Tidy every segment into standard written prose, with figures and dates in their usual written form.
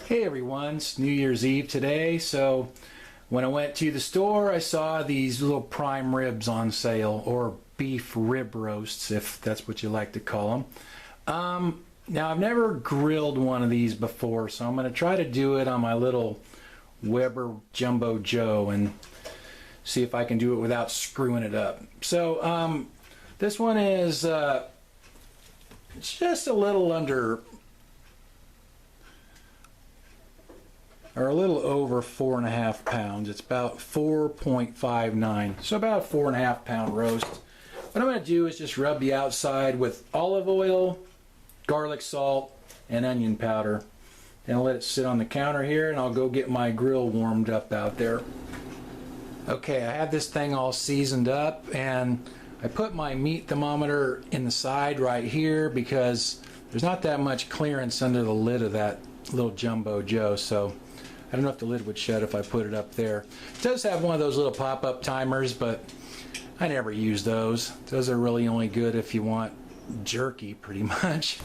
Hey everyone, it's New Year's Eve today, so when I went to the store I saw these little prime ribs on sale, or beef rib roasts if that's what you like to call them. Now I've never grilled one of these before, so I'm going to try to do it on my little Weber Jumbo Joe and see if I can do it without screwing it up. So this one is it's just a little under, or a little over 4.5 pounds. It's about 4.59, so about a 4.5 pound roast. What I'm going to do is just rub the outside with olive oil, garlic salt, and onion powder. Then I'll let it sit on the counter here, and I'll go get my grill warmed up out there. Okay, I have this thing all seasoned up, and I put my meat thermometer in the side right here because there's not that much clearance under the lid of that little Jumbo Joe, so I don't know if the lid would shut if I put it up there. It does have one of those little pop-up timers, but I never use those. Those are really only good if you want jerky, pretty much.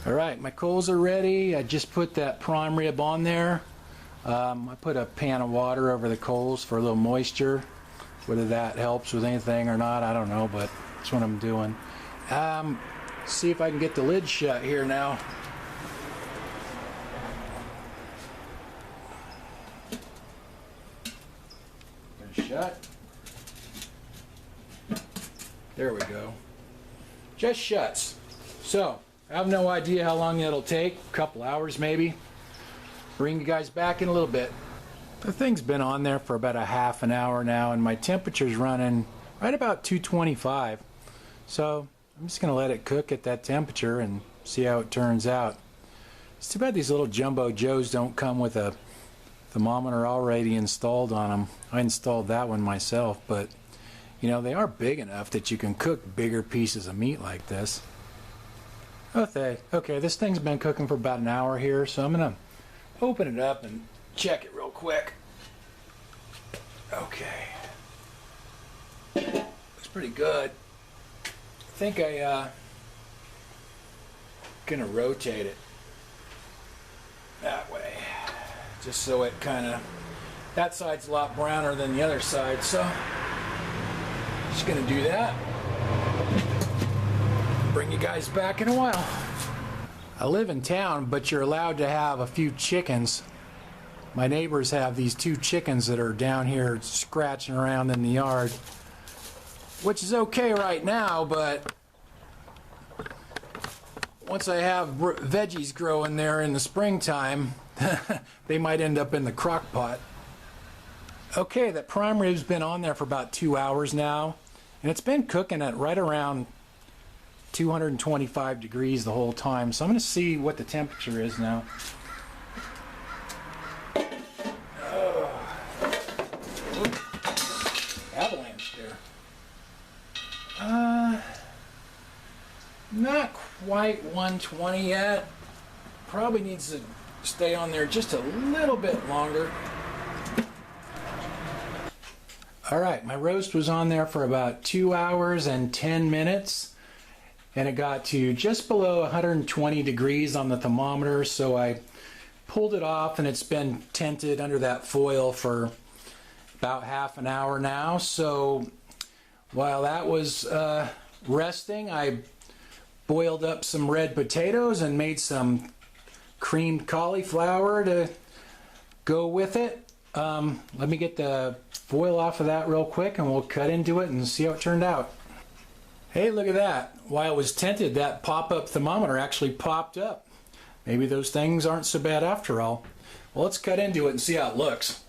Alright, my coals are ready. I just put that prime rib on there. I put a pan of water over the coals for a little moisture. Whether that helps with anything or not, I don't know, but that's what I'm doing. See if I can get the lid shut here now. Shut. There we go. Just shuts. So, I have no idea how long it'll take. A couple hours maybe. Bring you guys back in a little bit. The thing's been on there for about a half an hour now, and my temperature's running right about 225. So, I'm just going to let it cook at that temperature and see how it turns out. It's too bad these little Jumbo Joes don't come with a thermometer already installed on them. I installed that one myself, but you know, they are big enough that you can cook bigger pieces of meat like this. Okay, this thing's been cooking for about an hour here, so I'm gonna open it up and check it real quick. Okay, looks pretty good. I think gonna rotate it that way, just so it kind of, that side's a lot browner than the other side, so just gonna do that. Bring you guys back in a while. I live in town, but you're allowed to have a few chickens. My neighbors have these 2 chickens that are down here scratching around in the yard, which is okay right now, but once I have veggies growing there in the springtime, they might end up in the crock pot. Okay, that prime rib's been on there for about 2 hours now, and it's been cooking at right around 225 degrees the whole time. So I'm going to see what the temperature is now. Avalanche there. Not quite 120 yet. Probably needs to stay on there just a little bit longer. Alright, my roast was on there for about 2 hours and 10 minutes, and it got to just below 120 degrees on the thermometer, so I pulled it off, and it's been tented under that foil for about half an hour now. So while that was resting, I boiled up some red potatoes and made some creamed cauliflower to go with it. Let me get the foil off of that real quick and we'll cut into it and see how it turned out. Hey, look at that. While it was tinted, that pop-up thermometer actually popped up. Maybe those things aren't so bad after all. Well, let's cut into it and see how it looks.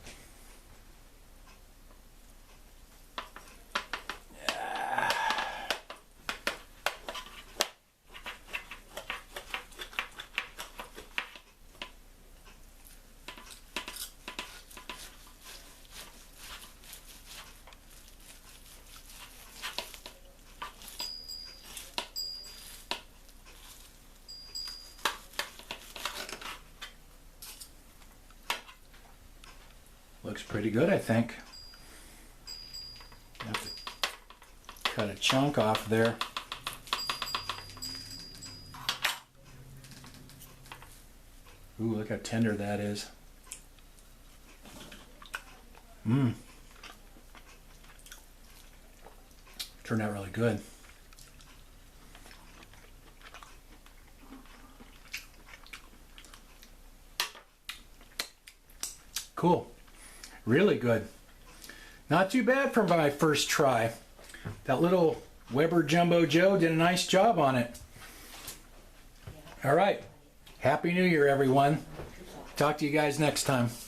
Looks pretty good, I think. Have to cut a chunk off there. Ooh, look how tender that is. Mmm. Turned out really good. Cool. Really good. Not too bad for my first try. That little Weber Jumbo Joe did a nice job on it. All right. Happy New Year, everyone. Talk to you guys next time.